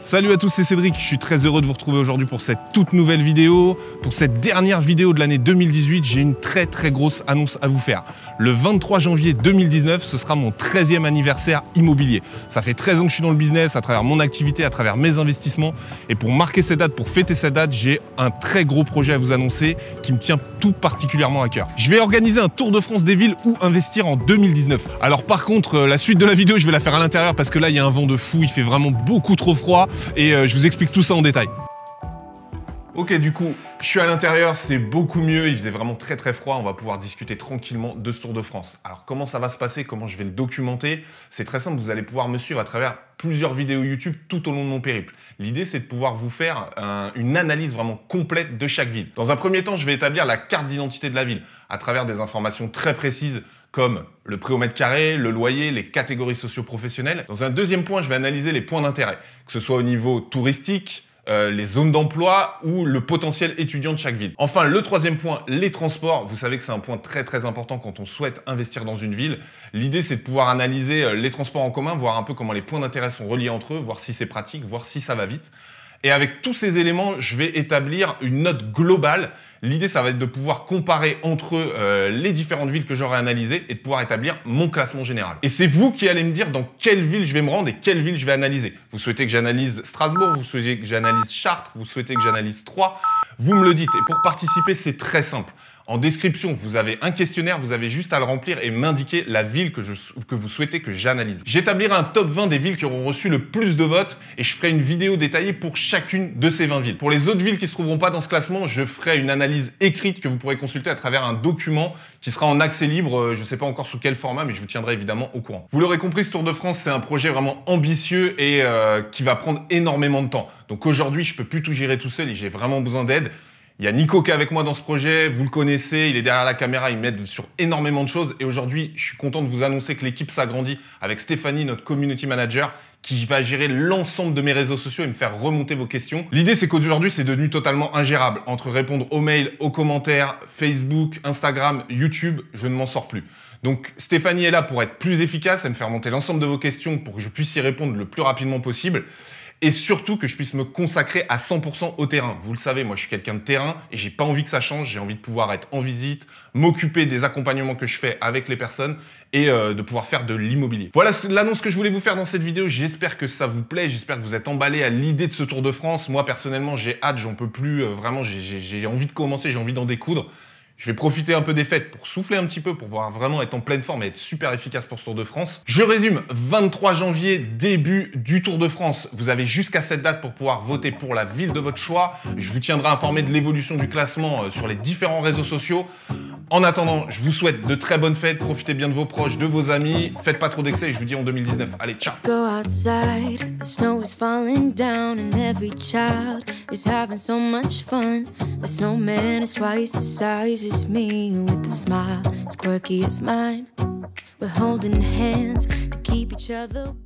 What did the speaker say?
Salut à tous, c'est Cédric, je suis très heureux de vous retrouver aujourd'hui pour cette toute nouvelle vidéo. Pour cette dernière vidéo de l'année 2018, j'ai une très grosse annonce à vous faire. Le 23 janvier 2019, ce sera mon 13e anniversaire immobilier. Ça fait 13 ans que je suis dans le business, à travers mon activité, à travers mes investissements. Et pour marquer cette date, pour fêter cette date, j'ai un très gros projet à vous annoncer qui me tient tout particulièrement à cœur. Je vais organiser un tour de France des villes où investir en 2019. Alors par contre, la suite de la vidéo, je vais la faire à l'intérieur parce que là, il y a un vent de fou, il fait vraiment beaucoup trop froid. Et je vous explique tout ça en détail. Ok, du coup, je suis à l'intérieur, c'est beaucoup mieux, il faisait vraiment très froid, on va pouvoir discuter tranquillement de ce Tour de France. Alors comment ça va se passer, comment je vais le documenter? C'est très simple, vous allez pouvoir me suivre à travers plusieurs vidéos YouTube tout au long de mon périple. L'idée, c'est de pouvoir vous faire une analyse vraiment complète de chaque ville. Dans un premier temps, je vais établir la carte d'identité de la ville à travers des informations très précises comme le prix au mètre carré, le loyer, les catégories socio-professionnelles. Dans un deuxième point, je vais analyser les points d'intérêt, que ce soit au niveau touristique, les zones d'emploi ou le potentiel étudiant de chaque ville. Enfin, le troisième point, les transports. Vous savez que c'est un point très important quand on souhaite investir dans une ville. L'idée, c'est de pouvoir analyser les transports en commun, voir un peu comment les points d'intérêt sont reliés entre eux, voir si c'est pratique, voir si ça va vite. Et avec tous ces éléments, je vais établir une note globale. L'idée, ça va être de pouvoir comparer entre les différentes villes que j'aurai analysées et de pouvoir établir mon classement général. Et c'est vous qui allez me dire dans quelle ville je vais me rendre et quelle ville je vais analyser. Vous souhaitez que j'analyse Strasbourg, vous souhaitez que j'analyse Chartres, vous souhaitez que j'analyse Troyes, vous me le dites. Et pour participer, c'est très simple. En description, vous avez un questionnaire, vous avez juste à le remplir et m'indiquer la ville que vous souhaitez que j'analyse. J'établirai un top 20 des villes qui auront reçu le plus de votes et je ferai une vidéo détaillée pour chacune de ces 20 villes. Pour les autres villes qui ne se trouveront pas dans ce classement, je ferai une analyse écrite que vous pourrez consulter à travers un document qui sera en accès libre. Je ne sais pas encore sous quel format, mais je vous tiendrai évidemment au courant. Vous l'aurez compris, ce Tour de France, c'est un projet vraiment ambitieux et qui va prendre énormément de temps. Donc aujourd'hui, je ne peux plus tout gérer tout seul et j'ai vraiment besoin d'aide. Il y a Nico qui est avec moi dans ce projet, vous le connaissez, il est derrière la caméra, il m'aide sur énormément de choses. Et aujourd'hui, je suis content de vous annoncer que l'équipe s'agrandit avec Stéphanie, notre community manager, qui va gérer l'ensemble de mes réseaux sociaux et me faire remonter vos questions. L'idée, c'est qu'aujourd'hui, c'est devenu totalement ingérable. Entre répondre aux mails, aux commentaires, Facebook, Instagram, YouTube, je ne m'en sors plus. Donc Stéphanie est là pour être plus efficace et me faire monter l'ensemble de vos questions pour que je puisse y répondre le plus rapidement possible. Et surtout que je puisse me consacrer à 100% au terrain. Vous le savez, moi je suis quelqu'un de terrain et j'ai pas envie que ça change. J'ai envie de pouvoir être en visite, m'occuper des accompagnements que je fais avec les personnes et de pouvoir faire de l'immobilier. Voilà l'annonce que je voulais vous faire dans cette vidéo. J'espère que ça vous plaît, j'espère que vous êtes emballés à l'idée de ce Tour de France. Moi personnellement, j'ai hâte, j'en peux plus. Vraiment, j'ai envie de commencer, j'ai envie d'en découdre. Je vais profiter un peu des fêtes pour souffler un petit peu, pour pouvoir vraiment être en pleine forme et être super efficace pour ce Tour de France. Je résume, 23 janvier, début du Tour de France. Vous avez jusqu'à cette date pour pouvoir voter pour la ville de votre choix. Je vous tiendrai informé de l'évolution du classement sur les différents réseaux sociaux. En attendant, je vous souhaite de très bonnes fêtes. Profitez bien de vos proches, de vos amis. Faites pas trop d'excès et je vous dis en 2019. Allez, ciao! Let's go outside. The snow is falling down and every child is having so much fun. The snowman is twice the size as me with a smile as quirky as mine. We're holding hands to keep each other warm.